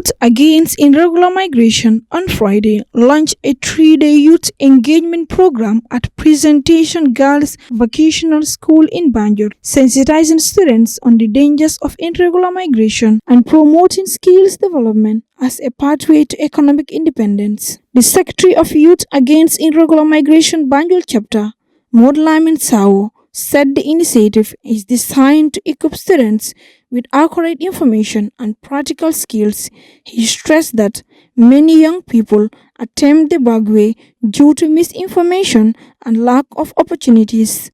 Youth Against Irregular Migration on Friday launched a 3-day youth engagement program at Presentation Girls Vocational School in Banjul, sensitizing students on the dangers of irregular migration and promoting skills development as a pathway to economic independence. The Secretary of Youth Against Irregular Migration Banjul chapter, Modlamin Sao, said the initiative is designed to equip students with accurate information and practical skills. He stressed that many young people attempt the back way due to misinformation and lack of opportunities.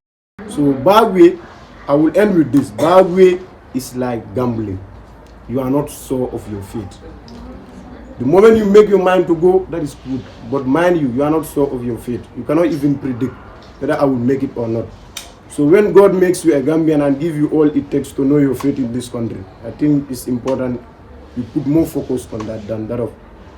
So back way, I will end with this. Back way is like gambling. You are not sure of your feet. The moment you make your mind to go, that is good. But mind you, you are not sure of your feet. You cannot even predict whether I will make it or not. So when God makes you a Gambian and give you all it takes to know your fate in this country, I think it's important you put more focus on that than that of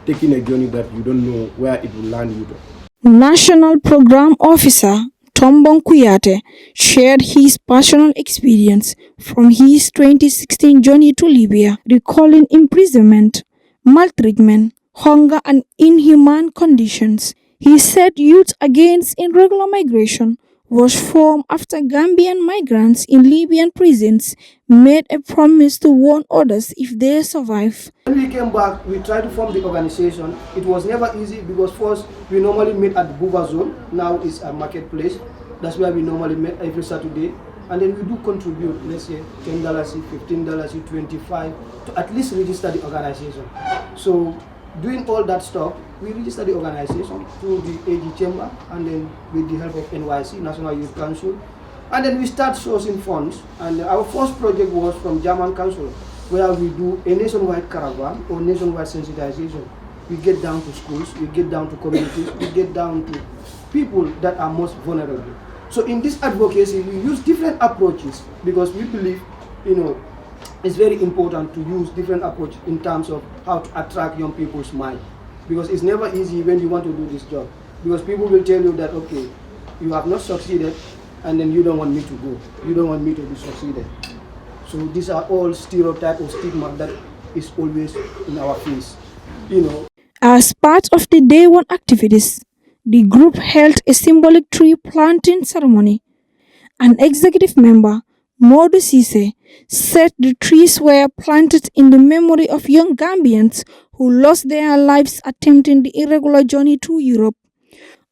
taking a journey that you don't know where it will land you to. National Program Officer Tombong Kuyate shared his personal experience from his 2016 journey to Libya, recalling imprisonment, maltreatment, hunger and inhumane conditions. He said Youth Against Irregular Migration was formed after Gambian migrants in Libyan prisons made a promise to warn others if they survive. When we came back, we tried to form the organization. It was never easy because first we normally meet at the Buva zone. Now it's a marketplace. That's where we normally meet every Saturday. And then we do contribute, let's say $10, $15, $25 to at least register the organization. So doing all that stuff, we registered the organization through the AG Chamber and then with the help of NYC, National Youth Council. And then we start sourcing funds. And our first project was from German Council, where we do a nationwide caravan or nationwide sensitization. We get down to schools, we get down to communities, we get down to people that are most vulnerable. So in this advocacy, we use different approaches because we believe, it's very important to use different approaches in terms of how to attract young people's mind. Because it's never easy when you want to do this job. Because people will tell you that, okay, you have not succeeded, and then you don't want me to go. You don't want me to be succeeded. So these are all stereotype or stigma that is always in our face, As part of the Day One activities, the group held a symbolic tree planting ceremony. An executive member, Modu Sise, said the trees were planted in the memory of young Gambians who lost their lives attempting the irregular journey to Europe,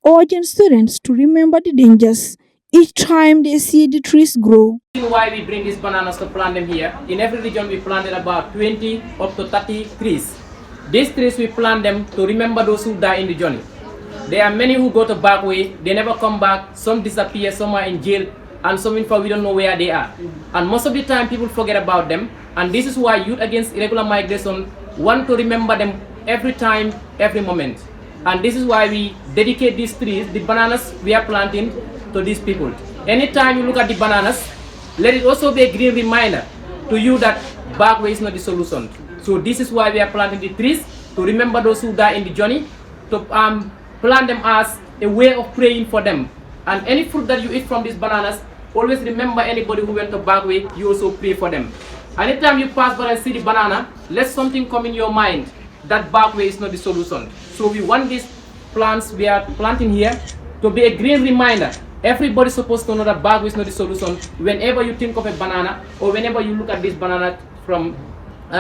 urging students to remember the dangers each time they see the trees grow. Why we bring these bananas to plant them here? In every region we planted about 20 up to 30 trees. These trees we plant them to remember those who die in the journey. There are many who go to back way, they never come back, some disappear, some are in jail, and some in fact we don't know where they are. And most of the time people forget about them, and this is why Youth Against Irregular Migration want to remember them every time, every moment. And this is why we dedicate these trees, the bananas we are planting, to these people. Anytime you look at the bananas, let it also be a green reminder to you that back way is not the solution. So this is why we are planting the trees, to remember those who die in the journey, to plant them as a way of praying for them. And any fruit that you eat from these bananas, always remember anybody who went to back way, you also pray for them. Anytime you pass by and see the banana, let something come in your mind that back way is not the solution. So we want these plants we are planting here to be a green reminder. Everybody's supposed to know that back way is not the solution whenever you think of a banana or whenever you look at this banana from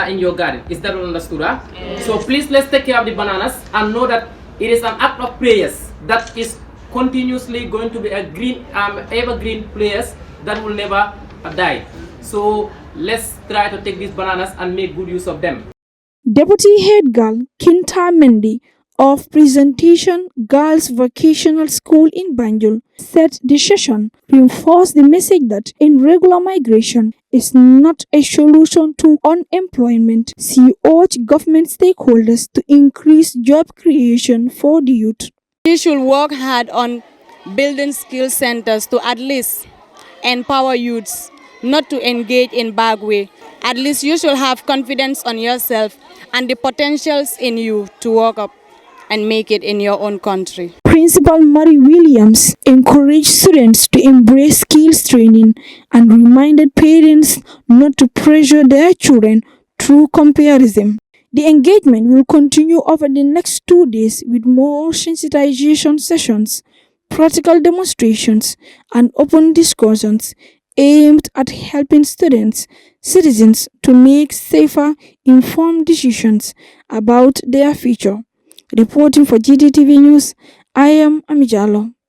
in your garden. Is that all understood? Huh? Yes. So please, let's take care of the bananas and know that it is an act of prayers that is continuously going to be a green, evergreen prayers that will never die. So let's try to take these bananas and make good use of them. Deputy Head Girl Kinta Mendy of Presentation Girls Vocational School in Banjul said the session reinforced the message that irregular migration is not a solution to unemployment. She urged government stakeholders to increase job creation for the youth. We should work hard on building skill centers to at least empower youths not to engage in bad way. At least you should have confidence on yourself and the potentials in you to work up and make it in your own country. Principal Mary Williams encouraged students to embrace skills training and reminded parents not to pressure their children through comparison. The engagement will continue over the next 2 days with more sensitization sessions, practical demonstrations, and open discussions aimed at helping citizens to make safer, informed decisions about their future. Reporting for GTTV News, I am Amijalo.